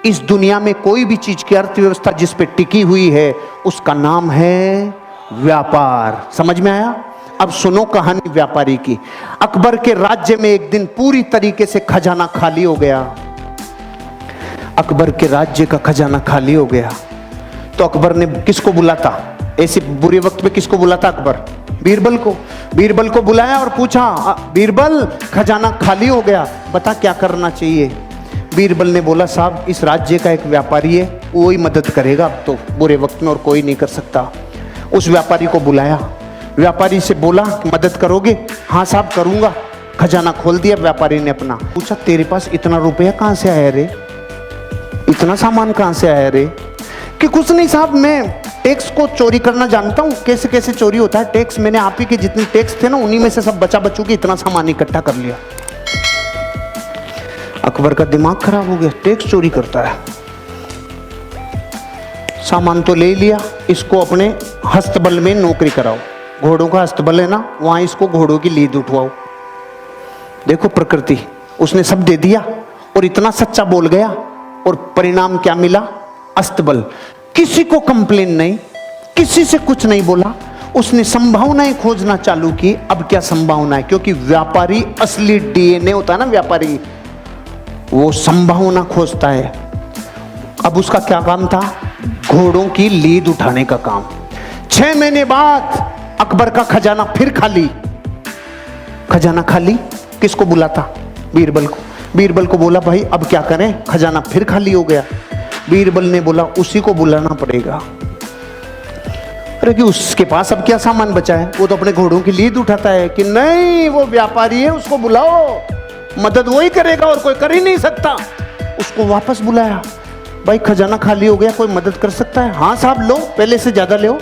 इस दुनिया में कोई भी चीज की अर्थव्यवस्था जिस पे टिकी हुई है उसका नाम है व्यापार। समझ में आया? अब सुनो कहानी व्यापारी की। अकबर के राज्य में एक दिन पूरी तरीके से खजाना खाली हो गया। अकबर के राज्य का खजाना खाली हो गया तो अकबर ने किसको बुलाता? ऐसे बुरे वक्त में किसको बुलाता अकबर? बीरबल को। बीरबल को बुलाया और पूछा, बीरबल खजाना खाली हो गया, बता क्या करना चाहिए? बीरबल ने बोला, साहब इस राज्य का एक व्यापारी है, वो ही मदद करेगा अब तो बुरे वक्त में, और कोई नहीं कर सकता। उस व्यापारी को बुलाया, व्यापारी से बोला मदद करोगे? हाँ साहब करूंगा। खजाना खोल दिया व्यापारी ने अपना। पूछा, तेरे पास इतना रुपया कहाँ से आया रे, इतना सामान कहाँ से आया रे? कि कुछ नहीं साहब, मैं टैक्स को चोरी करना जानता हूँ, कैसे कैसे चोरी होता है टैक्स। मैंने आप ही के जितने टैक्स थे ना उन्हीं में से सब बचा बचू के इतना सामान इकट्ठा कर लिया। अकबर का दिमाग खराब हो गया, टैक्स चोरी करता है। सामान तो ले लिया, इसको अपने हस्तबल में नौकरी कराओ। घोड़ों का हस्तबल है ना, वहां इसको घोड़ों की लीद उठवाओ। देखो प्रकृति, उसने सब दे दिया और इतना सच्चा बोल गया, और परिणाम क्या मिला? अस्तबल। किसी को कंप्लेन नहीं, किसी से कुछ नहीं बोला, उसने संभावनाएं खोजना चालू की। अब क्या संभावना है? क्योंकि व्यापारी असली डीएनए होता है ना व्यापारी, वो संभावना खोजता है। अब उसका क्या काम था? घोड़ों की लीद उठाने का काम। 6 महीने बाद अकबर का खजाना फिर खाली। खजाना खाली, किसको बुलाता? बीरबल को। बीरबल को बोला, भाई अब क्या करें, खजाना फिर खाली हो गया। बीरबल ने बोला, उसी को बुलाना पड़ेगा। अरे कि उसके पास अब क्या सामान बचा है, वो तो अपने घोड़ों की लीद उठाता है। कि नहीं, वो व्यापारी है, उसको बुलाओ, मदद वही करेगा और कोई कर ही नहीं सकता। उसको वापस बुलाया, भाई खजाना खाली हो गया, कोई मदद कर सकता है? हाँ साहब लो, पहले से ज्यादा लो।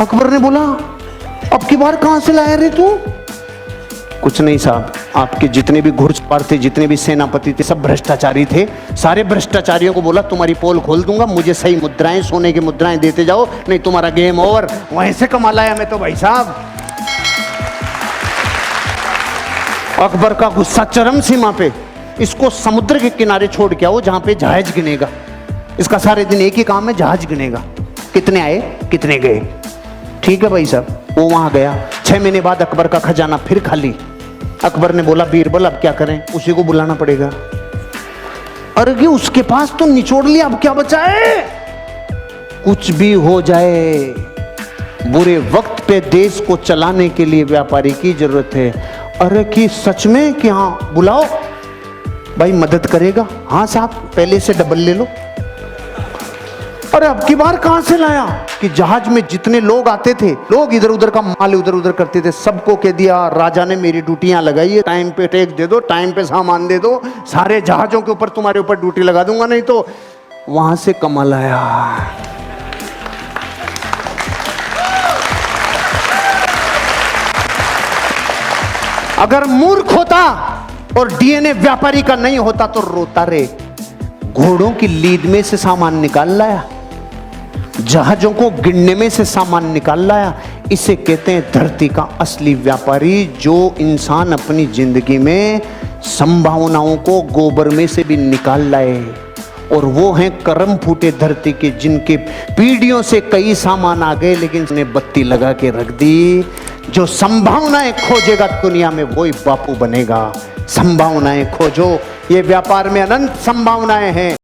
अकबर ने बोला, अब की बार कहां से लाया रे तू? कुछ नहीं साहब, आपके जितने भी घुड़सवार थे, जितने भी सेनापति थे, सब भ्रष्टाचारी थे। सारे भ्रष्टाचारियों को बोला तुम्हारी पोल खोल दूंगा, मुझे सही मुद्राएं, सोने की मुद्राएं देते जाओ, नहीं तुम्हारा गेम ओवर। वहीं से कमा लाया मैं तो भाई साहब। अकबर का गुस्सा चरम सीमा पे। इसको समुद्र के किनारे छोड़ के आओ जहां पे जहाज गिनेगा। इसका सारे दिन एक ही काम है, जहाज गिनेगा, कितने आए कितने गए। ठीक है भाई साहब, वो वहां गया। 6 महीने बाद अकबर का खजाना फिर खाली। अकबर ने बोला, बीरबल अब क्या करें? उसी को बुलाना पड़ेगा। अरे कि उसके पास तो निचोड़ लिया, अब क्या बचा है? कुछ भी हो जाए, बुरे वक्त पे देश को चलाने के लिए व्यापारी की जरूरत है। अरे कि सच में? कि हाँ बुलाओ, भाई मदद करेगा? हाँ साहब, पहले से डबल ले लो। अरे अब की बार कहां से लाया? कि जहाज में जितने लोग आते थे, लोग इधर उधर का माल उधर उधर करते थे, सबको कह दिया राजा ने मेरी ड्यूटियां लगाई है, टाइम पे टैक्स दे दो, टाइम पे सामान दे दो, सारे जहाजों के ऊपर तुम्हारे ऊपर ड्यूटी लगा दूंगा, नहीं तो। वहां से कमाल आया। अगर मूर्ख होता और डीएनए व्यापारी का नहीं होता तो रोता रे। घोड़ों की लीद में से सामान निकाल लाया, जहाजों को गिनने में से सामान निकाल लाया। इसे कहते हैं धरती का असली व्यापारी, जो इंसान अपनी जिंदगी में संभावनाओं को गोबर में से भी निकाल लाए। और वो हैं करम फूटे धरती के, जिनके पीढ़ियों से कई सामान आ गए लेकिन उसने बत्ती लगा के रख दी। जो संभावनाएं खोजेगा दुनिया में वही बापू बनेगा। संभावनाएं खोजो, ये व्यापार में अनंत संभावनाएं हैं।